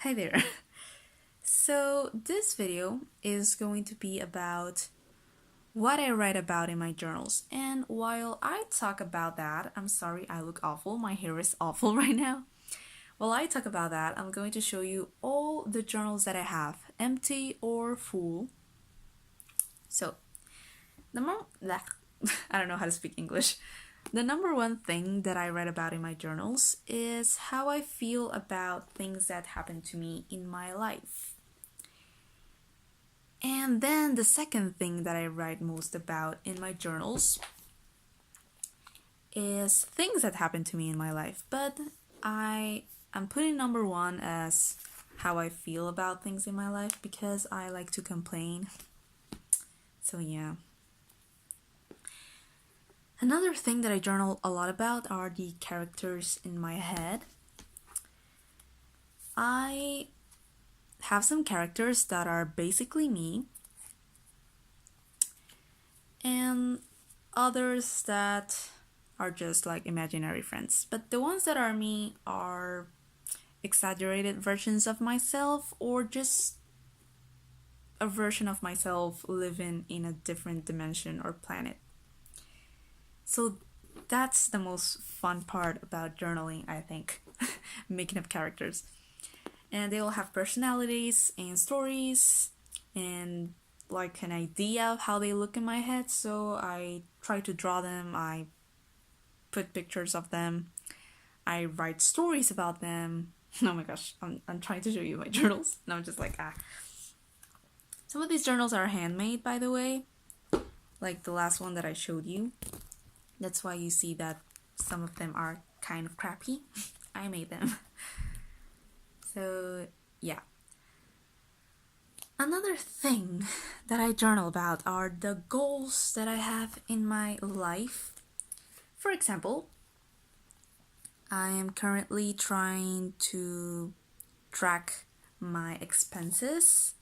Hi there. So, this video is going to be about what I write about in my journals. And while I talk about that, I'm sorry I look awful, my hair is awful right now. While I talk about that, I'm going to show you all the journals that I have, empty or full. So, number I don't know how to speak English. The number one thing that I write about in my journals is how I feel about things that happen to me in my life. And then the second thing that I write most about in my journals is things that happen to me in my life. But I'm putting number one as how I feel about things in my life because I like to complain. So yeah. Another thing that I journal a lot about are the characters in my head. I have some characters that are basically me, and others that are just like imaginary friends. But the ones that are me are exaggerated versions of myself or just a version of myself living in a different dimension or planet. So that's the most fun part about journaling, I think, making up characters. And they all have personalities and stories and like an idea of how they look in my head. So I try to draw them, I put pictures of them, I write stories about them. Oh my gosh, I'm trying to show you my journals. And I'm just like, Some of these journals are handmade, by the way, like the last one that I showed you. That's why you see that some of them are kind of crappy. I made them. So, yeah. Another thing that I journal about are the goals that I have in my life. For example, I am currently trying to track my expenses.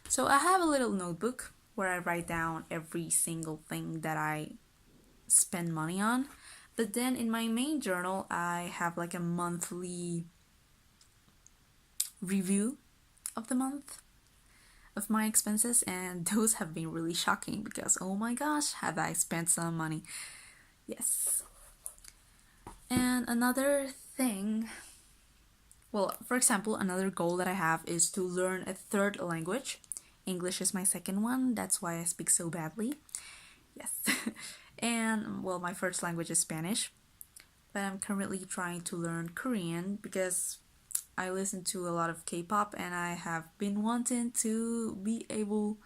So I have a little notebook where I write down every single thing that I spend money on. But then in my main journal, I have like a monthly review of the month of my expenses, and those have been really shocking because oh my gosh, have I spent some money. Yes. And another thing, well, for example, another goal that I have is to learn a third language. English is my second one, that's why I speak so badly. Yes. And well, my first language is Spanish, but I'm currently trying to learn Korean because I listen to a lot of K-pop and I have been wanting to be able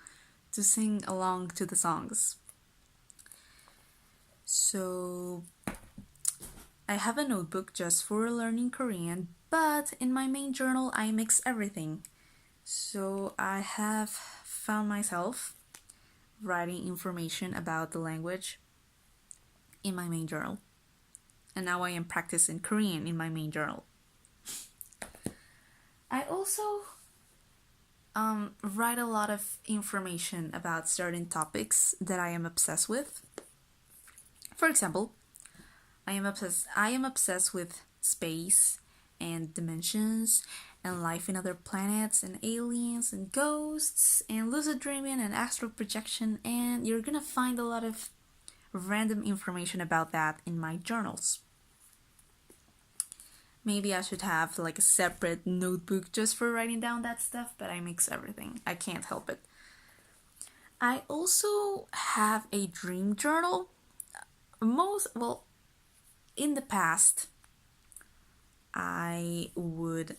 to sing along to the songs. So I have a notebook just for learning Korean, but in my main journal I mix everything. So I have found myself writing information about the language in my main journal. And now I am practicing Korean in my main journal. I also write a lot of information about certain topics that I am obsessed with. For example, I am obsessed with space and dimensions and life in other planets and aliens and ghosts and lucid dreaming and astral projection, and you're gonna find a lot of random information about that in my journals. Maybe I should have like a separate notebook just for writing down that stuff, but I mix everything. I can't help it. I also have a dream journal. In the past, I would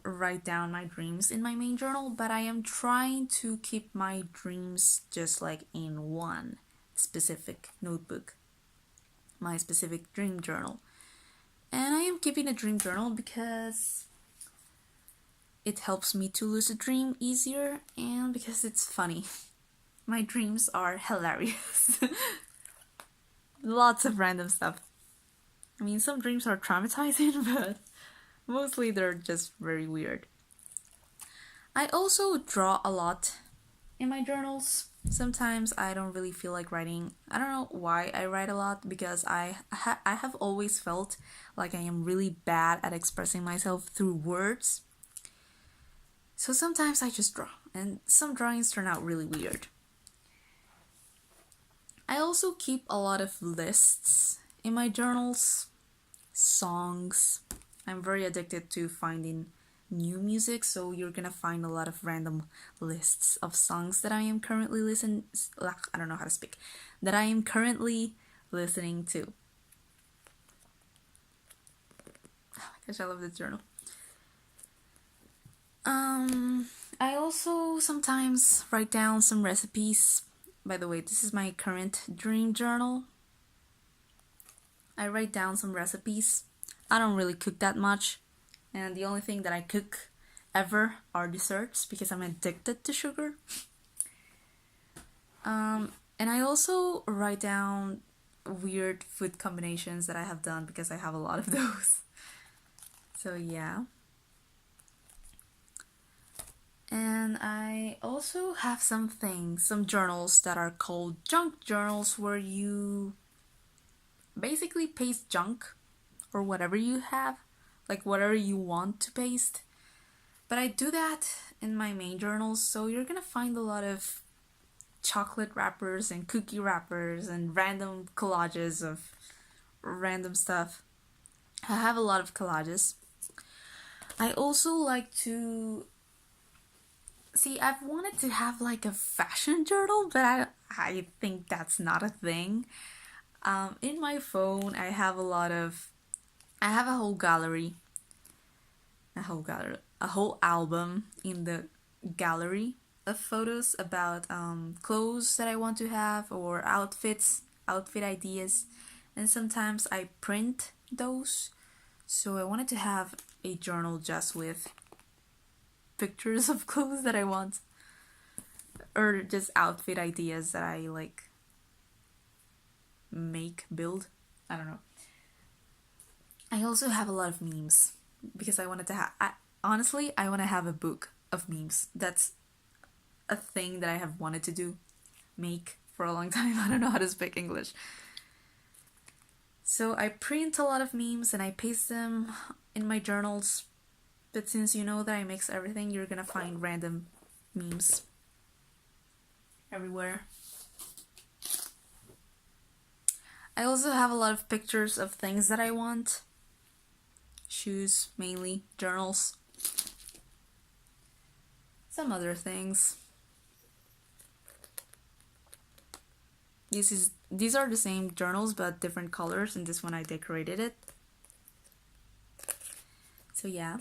write down my dreams in my main journal, but I am trying to keep my dreams just like in one specific notebook, my specific dream journal. And I am keeping a dream journal because it helps me to lucid dream easier and because it's funny. My dreams are hilarious. Lots of random stuff. I mean, some dreams are traumatizing, but mostly they're just very weird. I also draw a lot in my journals. Sometimes I don't really feel like writing. I don't know why I write a lot because I have always felt like I am really bad at expressing myself through words. So sometimes I just draw, and some drawings turn out really weird. I also keep a lot of lists in my journals, songs. I'm very addicted to finding new music, so you're gonna find a lot of random lists of songs that I am currently listening. I don't know how to speak. That I am currently listening to. Oh my gosh, I love this journal. I also sometimes write down some recipes. By the way, this is my current dream journal. I write down some recipes. I don't really cook that much, and the only thing that I cook ever are desserts because I'm addicted to sugar. And I also write down weird food combinations that I have done because I have a lot of those. So yeah. And I also have some journals that are called junk journals, where you basically paste junk or whatever you have, like whatever you want to paste. But I do that in my main journals, so you're gonna find a lot of chocolate wrappers and cookie wrappers and random collages of random stuff. I have a lot of collages. I also like to see, I've wanted to have like a fashion journal, but I think that's not a thing. In my phone, I have I have a whole album in the gallery of photos about clothes that I want to have, or outfit ideas, and sometimes I print those. So I wanted to have a journal just with pictures of clothes that I want, or just outfit ideas that I like build. I don't know. I also have a lot of memes because I wanted to have. Honestly, I want to have a book of memes. That's a thing that I have wanted to do, make for a long time. I don't know how to speak English. So I print a lot of memes and I paste them in my journals. But since you know that I mix everything, you're gonna find random memes everywhere. I also have a lot of pictures of things that I want. Shoes, mainly, journals, some other things. These are the same journals but different colors, and this one I decorated it. So yeah.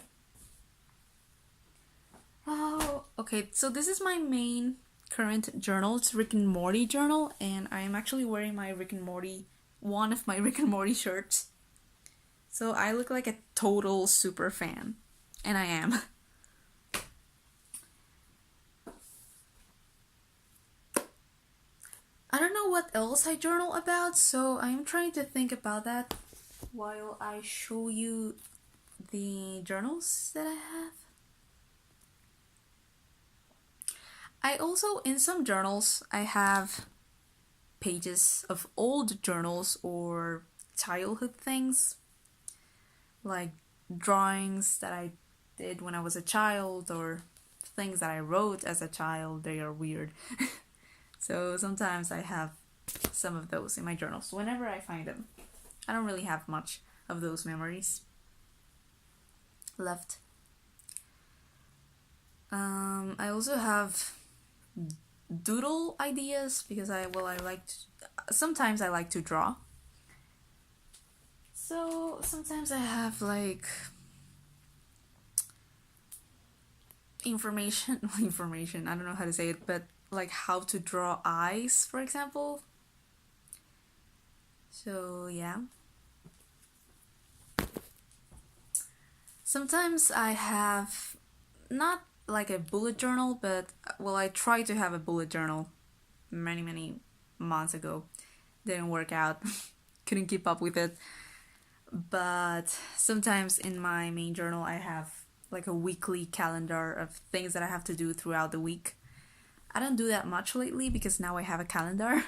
Oh, okay, so this is my main current journal. It's Rick and Morty journal, and I am actually wearing my one of my Rick and Morty shirts. So I look like a total super fan, and I am. I don't know what else I journal about, so I'm trying to think about that while I show you the journals that I have. I also, in some journals, I have pages of old journals or childhood things, like drawings that I did when I was a child, or things that I wrote as a child. They are weird. So sometimes I have some of those in my journals whenever I find them. I don't really have much of those memories left. I also have doodle ideas because sometimes I like to draw. So sometimes I have like information, I don't know how to say it, but like how to draw eyes, for example. So yeah. Sometimes I have not like a bullet journal, but I tried to have a bullet journal many months ago. Didn't work out. Couldn't keep up with it. But sometimes in my main journal I have like a weekly calendar of things that I have to do throughout the week. I don't do that much lately because now I have a calendar.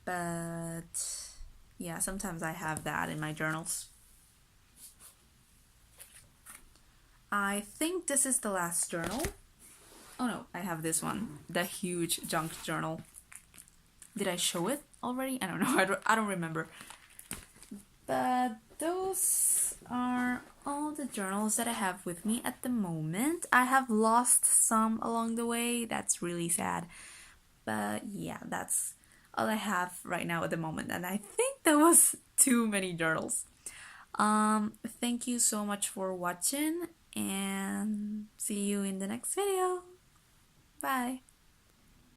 But yeah, sometimes I have that in my journals. I think this is the last journal. Oh no, I have this one, the huge junk journal. Did I show it already? I don't know. I don't remember. But those are all the journals that I have with me at the moment. I have lost some along the way. That's really sad. But yeah, that's all I have right now at the moment. And I think that was too many journals. Thank you so much for watching and see you in the next video. Bye.